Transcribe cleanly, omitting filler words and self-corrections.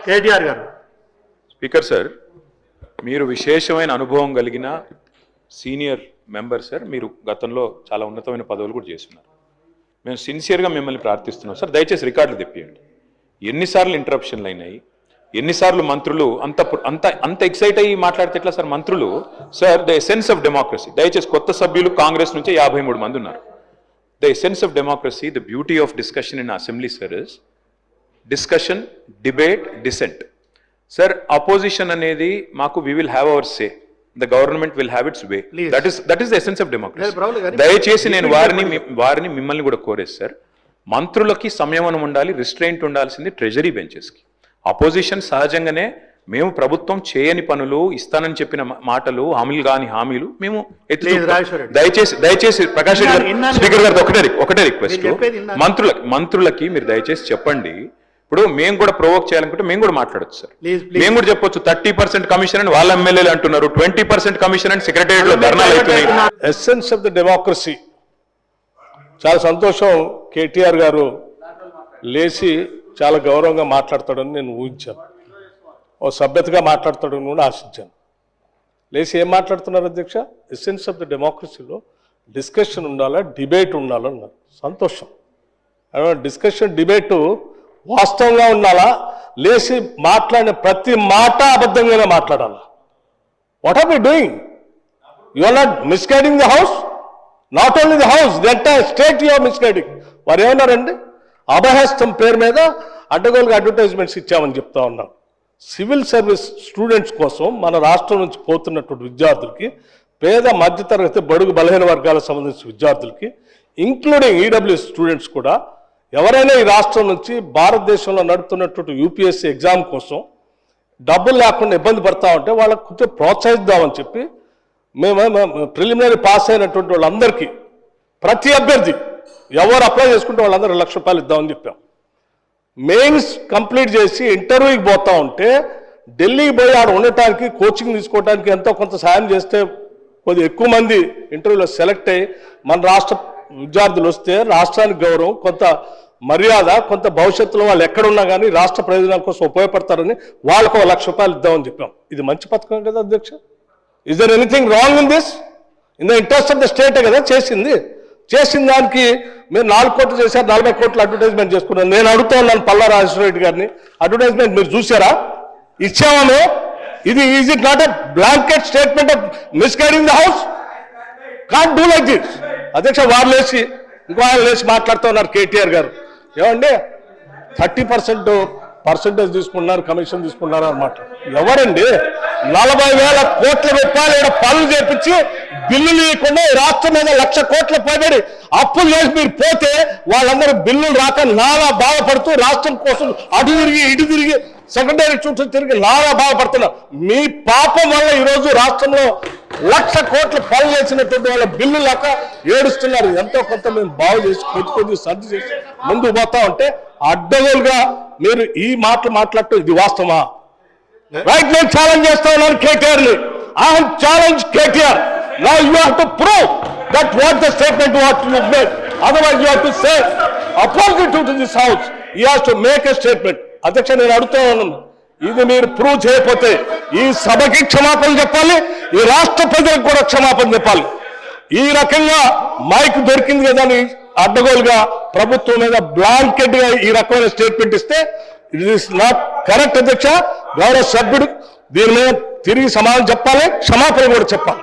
కేటీఆర్ గారు. Speaker sir, మీరు విశేషమైన అనుభవం కలిగిన సీనియర్ మెంబర్ సార్. మీరు గతంలో చాలా ఉన్నతమైన పదవులు కూడా చేస్తున్నారు. మేము సిన్సియర్గా మిమ్మల్ని ప్రార్థిస్తున్నాం సార్, దయచేసి రికార్డులు తెప్పియండి. ఎన్నిసార్లు ఇంటరప్షన్లు అయినాయి, ఎన్నిసార్లు మంత్రులు అంత అంత అంత ఎక్సైట్ అయ్యి మాట్లాడితే ఎట్లా సార్? మంత్రులు sir, the essence of democracy, దయచేసి కొత్త సభ్యులు కాంగ్రెస్ నుంచి 53 మంది ఉన్నారు. The essence of democracy, the beauty of discussion in assembly sir is discussion, debate, dissent. Sir, opposition అనేది మాకు we will have our say, the government will have its way. That is the essence of democracy. దయచేసి నేను వారిని మిమ్మల్ని కూడా కోరేది sir, మంత్రులకి సంయమనం ఉండాలి, రిస్ట్రెయింట్ ఉండాల్సింది ట్రెజరీ బెంచెస్కి. అపోజిషన్ సహజంగానే మేము ప్రభుత్వం చేయని పనులు, ఇస్తానని చెప్పిన మాటలు, హామీలు కాని హామీలు మేము దయచేసి ప్రకాష్ రెడ్డి గారు, స్పీకర్ గారు ఒకటే రిక్వెస్ట్, మంత్రులకి మీరు దయచేసి చెప్పండి. ఇప్పుడు మేము కూడా ప్రొవోక్ చేయాలనుకుంటే మేము కూడా మాట్లాడచ్చు సార్. మేము కూడా చెప్పొచ్చు 30% కమిషన్ అని వాళ్ళ ఎమ్మెల్యేలు అంటున్నారు, 20% కమిషన్ అని సెక్రటేరియట్ లో ధర్నాలు అవుతున్నాయి. Essence of the democracy. చాలా సంతోషం, కేటీఆర్ గారు లేచి చాలా గౌరవంగా మాట్లాడతాడని నేను ఊహించాను, ఓ సభ్యతగా మాట్లాడతాడని కూడా ఆశించాను. లేచి ఏం మాట్లాడుతున్నారు అధ్యక్ష? ఎసెన్స్ ఆఫ్ ద డెమోక్రసీలో డిస్కషన్ ఉండాలా, డిబేట్ ఉండాలన్నారు. సంతోషం. డిస్కషన్, డిబేటు వాస్తవంగా ఉండాలా, లేచి మాట్లాడిన ప్రతి మాట అబద్ధంగానే మాట్లాడాలా. What are we doing? You are not misguiding the house, not only the house, the entire state you are misguiding. వారు ఏమన్నారండి? అభయహస్తం పేరు మీద అడ్డగోలుగా అడ్వర్టైజ్మెంట్స్ ఇచ్చామని చెప్తా ఉన్నాం. సివిల్ సర్వీస్ స్టూడెంట్స్ కోసం మన రాష్ట్రం నుంచి పోతున్నటువంటి విద్యార్థులకి, పేద మధ్యతరగతి బడుగు బలహీన వర్గాలకు సంబంధించిన విద్యార్థులకి, ఇంక్లూడింగ్ ఈడబ్ల్యూఎస్ స్టూడెంట్స్ కూడా, ఎవరైనా ఈ రాష్ట్రం నుంచి భారతదేశంలో నడుపుతున్నటువంటి యూపీఎస్సీ ఎగ్జామ్ కోసం డబ్బులు లేకుండా ఇబ్బంది పడతా ఉంటే వాళ్ళకు కొంచెం ప్రోత్సహిద్దామని చెప్పి మేము ప్రిలిమినరీ పాస్ అయినటువంటి వాళ్ళందరికీ, ప్రతి అభ్యర్థి ఎవరు అప్లై చేసుకుంటే వాళ్ళందరూ ₹1,00,000 ఇద్దామని చెప్పాం. మెయిన్స్ కంప్లీట్ చేసి ఇంటర్వ్యూకి పోతా ఉంటే ఢిల్లీకి పోయి ఆడ ఉండటానికి, కోచింగ్ తీసుకోవడానికి ఎంతో కొంత సాయం చేస్తే కొద్దిగా ఎక్కువ మంది ఇంటర్వ్యూలో సెలెక్ట్ అయ్యి మన రాష్ట్ర విద్యార్థులు వస్తే రాష్ట్రానికి గౌరవం, కొంత మర్యాద, కొంత భవిష్యత్తులో వాళ్ళు ఎక్కడున్నా కానీ రాష్ట్ర ప్రయోజనాల కోసం ఉపయోగపడతారని వాళ్ళకు ₹1,00,000 ఇద్దామని చెప్పాం. ఇది మంచి పథకం కదా అధ్యక్ష? Is there anything wrong in this? In the interest of the స్టేటే కదా చేసింది. చేసిన దానికి మీరు 4 కోట్లు చేశారు, 40 కోట్లు అడ్వర్టైజ్మెంట్ చేసుకున్నారు. నేను అడుగుతా ఉన్నాను పల్లా రాజేశ్వర రెడ్డి గారిని, అడ్వర్టైజ్మెంట్ మీరు చూసారా? ఇచ్చామో? ఇది is it not a blanket statement of misguiding the house? Can't do like this. అధ్యక్ష, వారు లేచి ఇంకో ఆయన లేచి మాట్లాడుతూ ఉన్నారు కేటీఆర్ గారు. ఏమండి 30% తీసుకున్నారు, కమిషన్ తీసుకున్నారు అన్నమాట. ఎవరండి 40,000 కోట్ల రూపాయలు ఇక్కడ పనులు చేపించి బిల్లులు ఇవ్వకుండా రాష్ట్రం మీద 1,00,000 కోట్ల పైబడి అప్పులు చేసి మీరు పోతే వాళ్ళందరూ బిల్లులు రాక నాలా బాధపడుతూ రాష్ట్రం కోసం అటు తిరిగి ఇటు తిరిగి సెక్రటరీ చుట్టూ తిరిగి నాలా బాధపడుతున్నారు. మీ పాపం వల్ల ఈరోజు రాష్ట్రంలో 1,00,000 కోట్ల పనులు చేసినటువంటి వాళ్ళ బిల్లు లేక ఏడుస్తున్నారు. ఎంతో కొంత మేము బాగు చేసి కొద్ది సర్ది చేసి ముందుకు పోతా ఉంటే అడ్డగోలుగా మీరు ఈ మాటలు మాట్లాడటం ఇది వాస్తవమా? రైట్, నేను ఛాలెంజ్ చేస్తా ఉన్నాను కేటీఆర్ ని. I have challenge KTR. Now you have to prove that what the statement what you made. Otherwise you have to say opposite to this house. He has to make a statement. అధ్యక్ష, నేను అడుగుతా ఉన్నాను, ఇది మీరు prove చేయకపోతే ఈ సభకి క్షమాపణ చెప్పాలి, ఈ రాష్ట్ర ప్రజలకు కూడా క్షమాపణ చెప్పాలి. ఈ రకంగా మైక్ దొరికింది కదా అని అడ్డగోలుగా ప్రభుత్వం మీద బ్లాంకెట్ గా ఈ రకమైన స్టేట్మెంట్ ఇస్తే ఇట్ ఈస్ నాట్ కరెక్ట్ అధ్యక్ష. గౌరవ సభ్యుడు దీని మీద తిరిగి సమాధానం చెప్పాలి, క్షమాపణ కూడా చెప్పాలి.